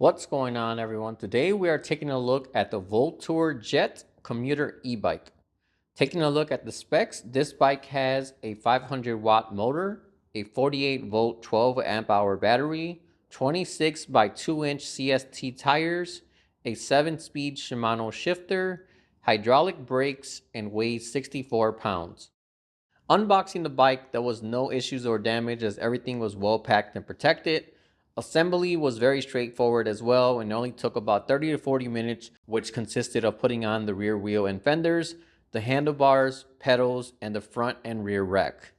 What's going on, everyone? Today we are taking a look at the Voltour Jet Commuter e-bike. Taking a look at the specs, this bike has a 500 watt motor, a 48 volt 12 amp hour battery, 26 by 2 inch CST tires, a 7-speed Shimano shifter, hydraulic brakes, and weighs 64 pounds. Unboxing the bike, there was no issues or damage as everything was well packed and protected. Assembly was very straightforward as well and only took about 30 to 40 minutes, which consisted of putting on the rear wheel and fenders, the handlebars, pedals, and the front and rear rack.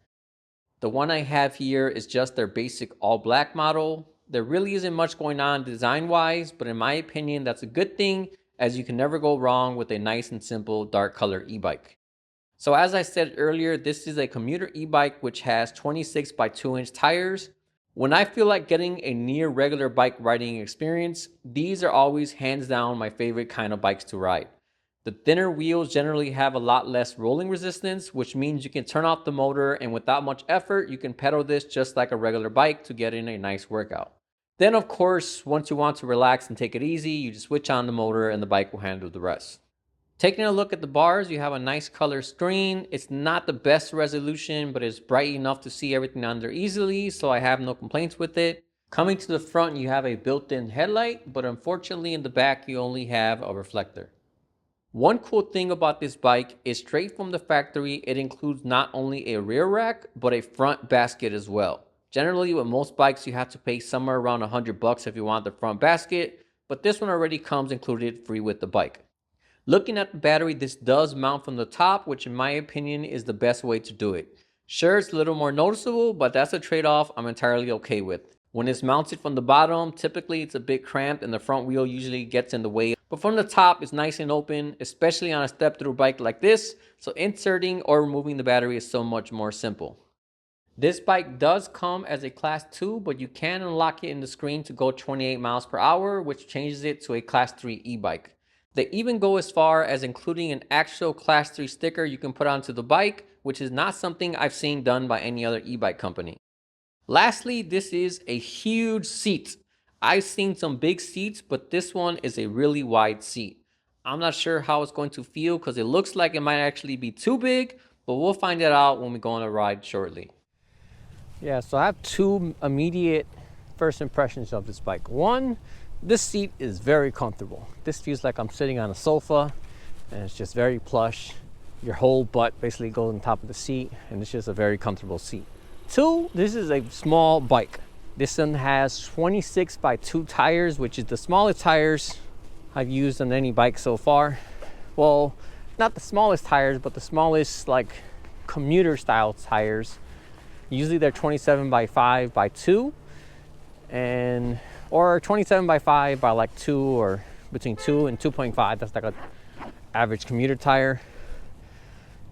The one I have here is just their basic all black model. There really isn't much going on design wise, but in my opinion that's a good thing as you can never go wrong with a nice and simple dark color e-bike. So as I said earlier, this is a commuter e-bike which has 26 by 2 inch tires. When I feel like getting a near regular bike riding experience, these are always hands down my favorite kind of bikes to ride. The thinner wheels generally have a lot less rolling resistance, which means you can turn off the motor and without much effort, you can pedal this just like a regular bike to get in a nice workout. Then of course, once you want to relax and take it easy, you just switch on the motor and the bike will handle the rest. Taking a look at the bars, you have a nice color screen. It's not the best resolution, but it's bright enough to see everything on there easily, so I have no complaints with it. Coming to the front, you have a built-in headlight, but unfortunately in the back, you only have a reflector. One cool thing about this bike is straight from the factory, it includes not only a rear rack, but a front basket as well. Generally, with most bikes, you have to pay somewhere around $100 if you want the front basket, but this one already comes included free with the bike. Looking at the battery, this does mount from the top, which in my opinion is the best way to do it. Sure, it's a little more noticeable, but that's a trade-off I'm entirely okay with. When it's mounted from the bottom, typically it's a bit cramped and the front wheel usually gets in the way. But from the top, it's nice and open, especially on a step-through bike like this, so inserting or removing the battery is so much more simple. This bike does come as a Class 2, but you can unlock it in the screen to go 28 miles per hour, which changes it to a Class 3 e-bike. They even go as far as including an actual Class 3 sticker you can put onto the bike, which is not something I've seen done by any other e-bike company. Lastly, this is a huge seat. I've seen some big seats, but this one is a really wide seat. I'm not sure how it's going to feel because it looks like it might actually be too big, but we'll find it out when we go on a ride shortly. Yeah, so I have two immediate first impressions of this bike. One, this seat is very comfortable. This feels like I'm sitting on a sofa and it's just very plush. Your whole butt basically goes on top of the seat and it's just a very comfortable seat. Two, this is a small bike. This one has 26 by 2 tires, which is the smallest tires I've used on any bike so far. Well, not the smallest tires, but the smallest like commuter style tires. Usually they're 27 by 5 by 2 or 27 by 5 by like 2 or between 2 and 2.5. That's like an average commuter tire.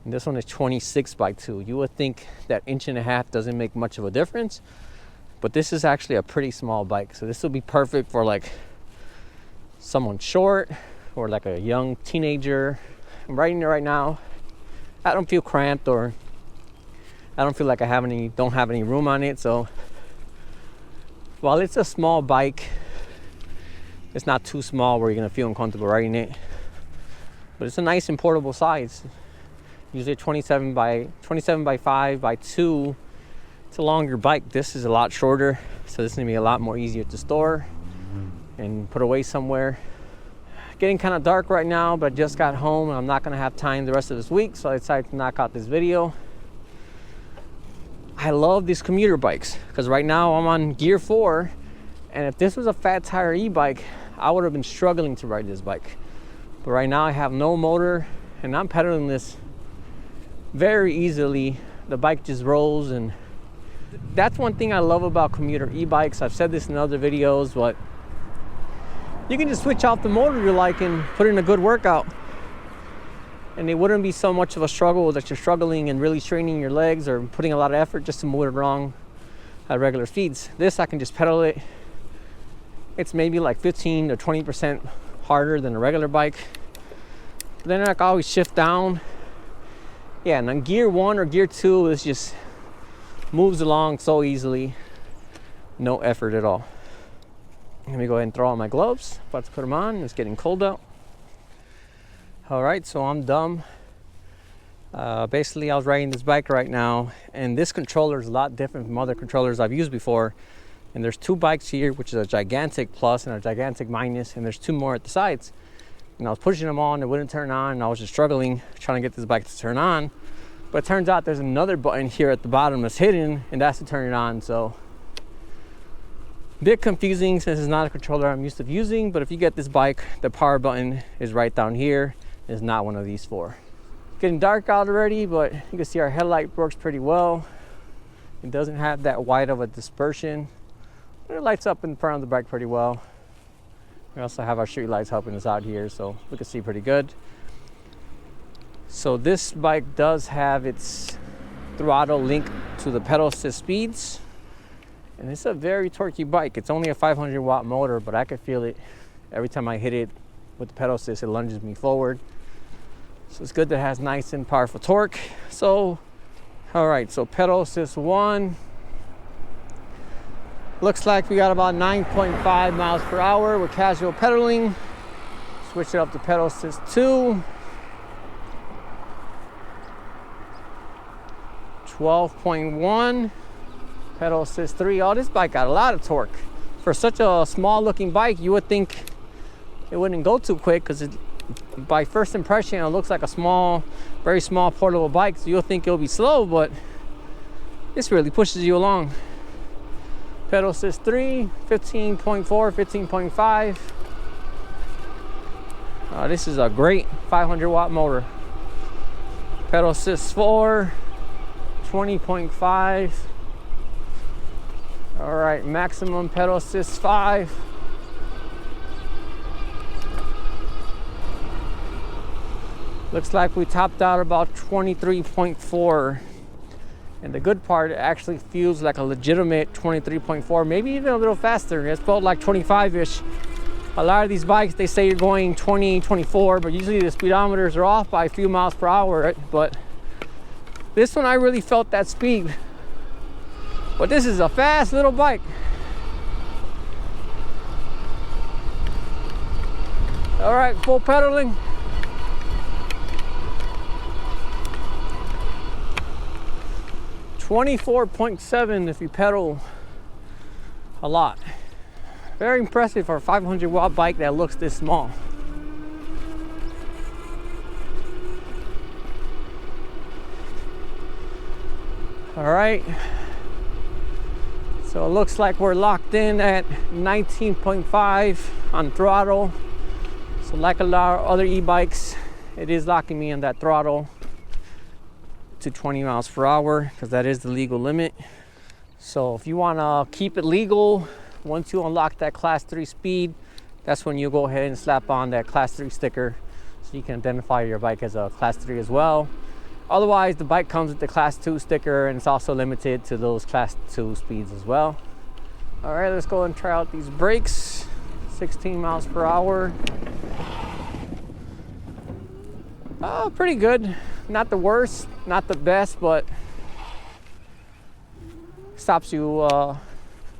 And this one is 26 by 2. You would think that 1.5 inches doesn't make much of a difference, but this is actually a pretty small bike. So this will be perfect for like someone short or like a young teenager. I'm riding it right now. I don't feel cramped or I don't feel like I don't have any room on it. So while it's a small bike, it's not too small where you're gonna feel uncomfortable riding it. But it's a nice and portable size. Usually 27 by 5 by 2. It's a longer bike. This is a lot shorter, so this is gonna be a lot more easier to store and put away somewhere. Getting kind of dark right now, but I just got home and I'm not gonna have time the rest of this week, so I decided to knock out this video. I love these commuter bikes because right now I'm on gear 4, and if this was a fat tire e-bike, I would have been struggling to ride this bike. But right now I have no motor and I'm pedaling this very easily. The bike just rolls, and that's one thing I love about commuter e-bikes. I've said this in other videos, but you can just switch off the motor you like and put in a good workout. And it wouldn't be so much of a struggle that you're struggling and really straining your legs or putting a lot of effort just to move it along at regular speeds. This, I can just pedal it. It's maybe like 15 to 20% harder than a regular bike. But then I can always shift down. Yeah, and on gear 1 or gear 2, it just moves along so easily. No effort at all. Let me go ahead and throw on my gloves. About to put them on. It's getting cold out. All right, so I'm done. Basically, I was riding this bike right now, and this controller is a lot different from other controllers I've used before. And there's two bikes here, which is a gigantic plus and a gigantic minus, and there's two more at the sides. And I was pushing them on, it wouldn't turn on, and I was just struggling trying to get this bike to turn on. But it turns out there's another button here at the bottom that's hidden, and that's to turn it on. So a bit confusing since it's not a controller I'm used to using, but if you get this bike, the power button is right down here. It's not one of these four. It's getting dark out already, but you can see our headlight works pretty well. It doesn't have that wide of a dispersion, but it lights up in front of the bike pretty well. We also have our street lights helping us out here, so we can see pretty good. So this bike does have its throttle linked to the pedal assist speeds, and it's a very torquey bike. It's only a 500 watt motor, but I can feel it every time I hit it with the pedal assist. It lunges me forward, so it's good that it has nice and powerful torque. So all right, so pedal assist 1. Looks like we got about 9.5 miles per hour with casual pedaling. Switch it up to pedal assist 2. 12.1. Pedal assist 3. Oh, this bike got a lot of torque. For such a small looking bike, you would think it wouldn't go too quick, because by first impression, it looks like a small, very small portable bike. So you'll think it'll be slow, but this really pushes you along. Pedal assist 3, 15.4, 15.5. This is a great 500 watt motor. Pedal assist 4, 20.5. All right, maximum pedal assist 5. Looks like we topped out about 23.4. And the good part, it actually feels like a legitimate 23.4, maybe even a little faster. It felt like 25-ish. A lot of these bikes, they say you're going 20, 24, but usually the speedometers are off by a few miles per hour. Right? But this one, I really felt that speed. But this is a fast little bike. All right, full pedaling. .7 if you pedal a lot. Very impressive for a 500 watt bike that looks this small. All right, so it looks like we're locked in at 19.5 on throttle. So like a lot of other e-bikes, it is locking me on that throttle to 20 miles per hour, because that is the legal limit. So if you want to keep it legal, once you unlock that class 3 speed, that's when you go ahead and slap on that class 3 sticker, so you can identify your bike as a class 3 as well. Otherwise, the bike comes with the class 2 sticker, and it's also limited to those class 2 speeds as well. All right, let's go and try out these brakes. 16 miles per hour. Oh, pretty good. Not the worst, not the best, but stops you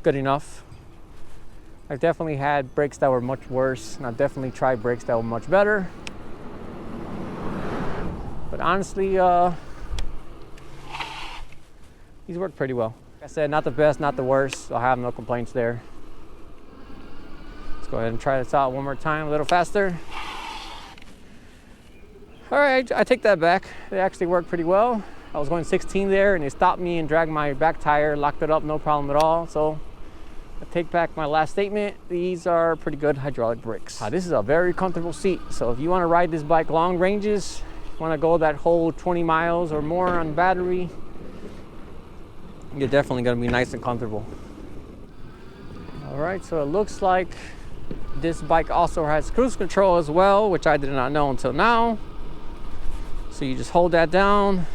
good enough. I've definitely had brakes that were much worse, and I've definitely tried brakes that were much better. But honestly, these work pretty well. Like I said, not the best, not the worst, so I have no complaints there. Let's go ahead and try this out one more time, a little faster. All right, I take that back. They actually worked pretty well. I was going 16 there, and they stopped me and dragged my back tire, locked it up, no problem at all. So I take back my last statement. These are pretty good hydraulic brakes. This is a very comfortable seat. So if you want to ride this bike long ranges, want to go that whole 20 miles or more on battery, you're definitely going to be nice and comfortable. All right, so it looks like this bike also has cruise control as well, which I did not know until now. So you just hold that down.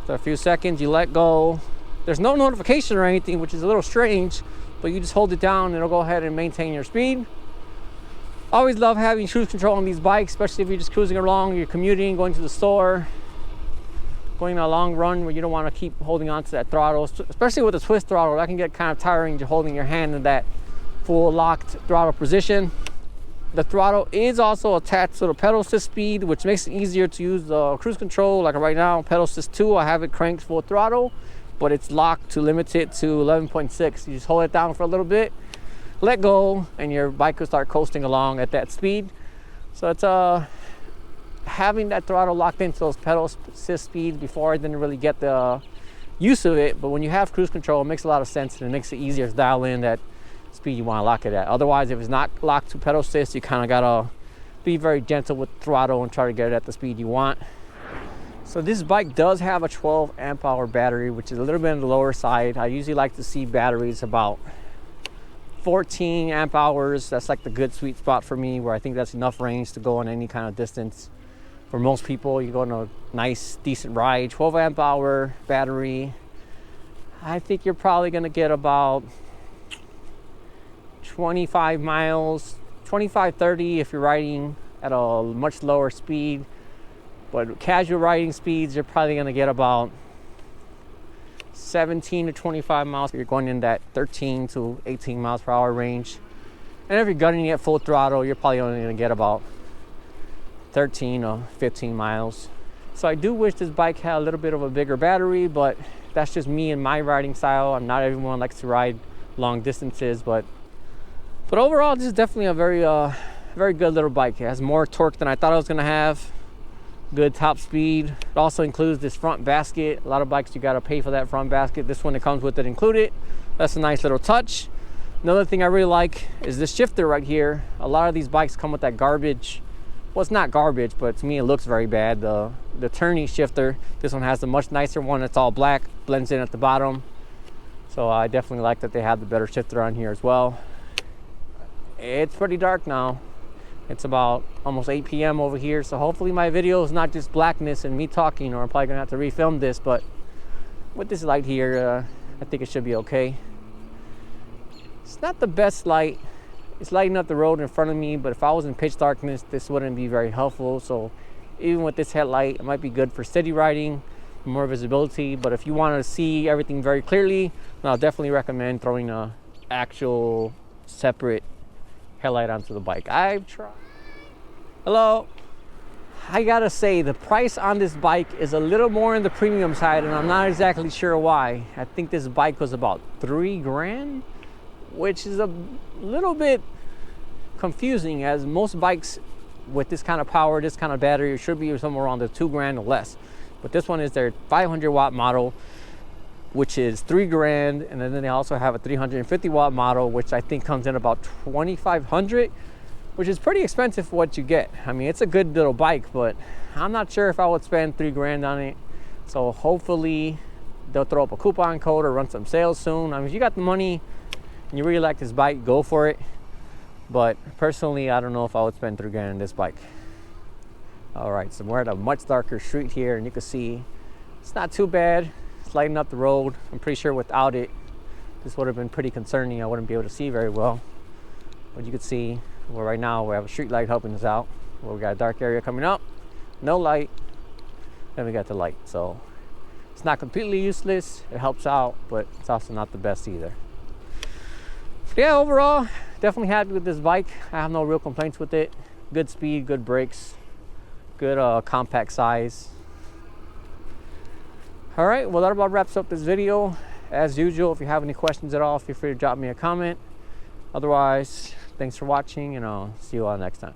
After a few seconds, you let go. There's no notification or anything, which is a little strange, but you just hold it down and it'll go ahead and maintain your speed. Always love having cruise control on these bikes, especially if you're just cruising along, you're commuting, going to the store. going a long run where you don't want to keep holding on to that throttle, especially with a twist throttle. That can get kind of tiring, just holding your hand in that full locked throttle position. The throttle is also attached to the pedal assist speed, which makes it easier to use the cruise control. Like right now, pedal assist 2, I have it cranked full throttle, but it's locked to limit it to 11.6. You just hold it down for a little bit, let go, and your bike will start coasting along at that speed. So it's having that throttle locked into those pedal assist speeds before I didn't really get the use of it, but when you have cruise control, it makes a lot of sense, and it makes it easier to dial in that speed you want to lock it at. Otherwise, if it's not locked to pedal assist, you kind of gotta be very gentle with throttle and try to get it at the speed you want. So this bike does have a 12 amp hour battery, which is a little bit on the lower side. I usually like to see batteries about 14 amp hours. That's like the good sweet spot for me, where I think that's enough range to go on any kind of distance. For most people, you go on a nice decent ride, 12 amp hour battery, I think you're probably gonna get about 25 miles, 25, 30 if you're riding at a much lower speed. But casual riding speeds, you're probably gonna get about 17 to 25 miles. You're going in that 13 to 18 miles per hour range. And if you're gunning at full throttle, you're probably only gonna get about 13 or 15 miles. So I do wish this bike had a little bit of a bigger battery, but that's just me and my riding style. Not everyone likes to ride long distances, but overall, this is definitely a very good little bike. It has more torque than I thought it was gonna have. Good top speed. It also includes this front basket. A lot of bikes, you gotta pay for that front basket. This one, it comes with it included. That's a nice little touch. Another thing I really like is this shifter right here. A lot of these bikes come with that garbage. Well, it's not garbage, but to me it looks very bad. The turny shifter. This one has a much nicer one. It's all black, blends in at the bottom. So I definitely like that they have the better shifter on here as well. It's pretty dark now. It's about almost 8 p.m. over here, so hopefully my video is not just blackness and me talking, or I'm probably gonna have to refilm this, but with this light here, I think it should be okay. It's not the best light. It's lighting up the road in front of me, but if I was in pitch darkness, this wouldn't be very helpful. So even with this headlight, it might be good for city riding, more visibility, but if you want to see everything very clearly, then I'll definitely recommend throwing a actual separate headlight onto the bike. I've tried. Hello. I gotta say, the price on this bike is a little more on the premium side, and I'm not exactly sure why. I think this bike was about $3 grand, which is a little bit confusing, as most bikes with this kind of power, this kind of battery, should be somewhere around the $2 grand or less. But this one is their 500 watt model, which is $3 grand, and then they also have a 350 watt model, which I think comes in about $2,500, which is pretty expensive for what you get. I mean, it's a good little bike, but I'm not sure if I would spend $3 grand on it. So hopefully they'll throw up a coupon code or run some sales soon. I mean, if you got the money and you really like this bike, go for it. But personally, I don't know if I would spend $3 grand on this bike. All right, so we're at a much darker street here, and you can see it's not too bad. Lighting up the road. I'm pretty sure without it, this would have been pretty concerning. I wouldn't be able to see very well. But you can see, well, right now we have a street light helping us out. Well, we got a dark area coming up, no light, then we got the light. So it's not completely useless. It helps out, but it's also not the best either. Yeah, overall, definitely happy with this bike. I have no real complaints with it. Good speed, good brakes, good compact size. All right, well, that about wraps up this video. As usual, if you have any questions at all, feel free to drop me a comment. Otherwise, thanks for watching, and I'll see you all next time.